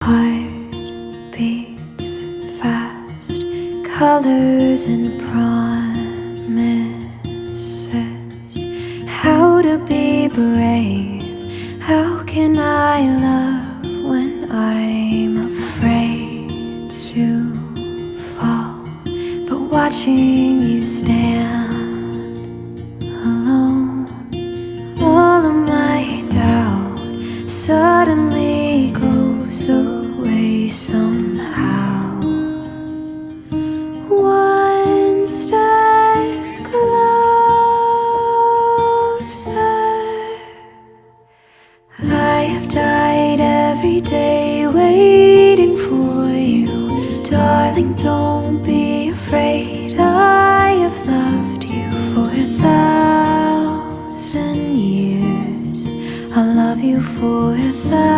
Heart beats fast, colors and promises. How to be brave, how can I love when I'm afraid to fall? But watching you stand alone, all of my doubt suddenly goes away somehow. One step closer. I have died every day waiting for you. Darling, don't be afraid. I have loved you for 1,000 years. I'll love you for 1,000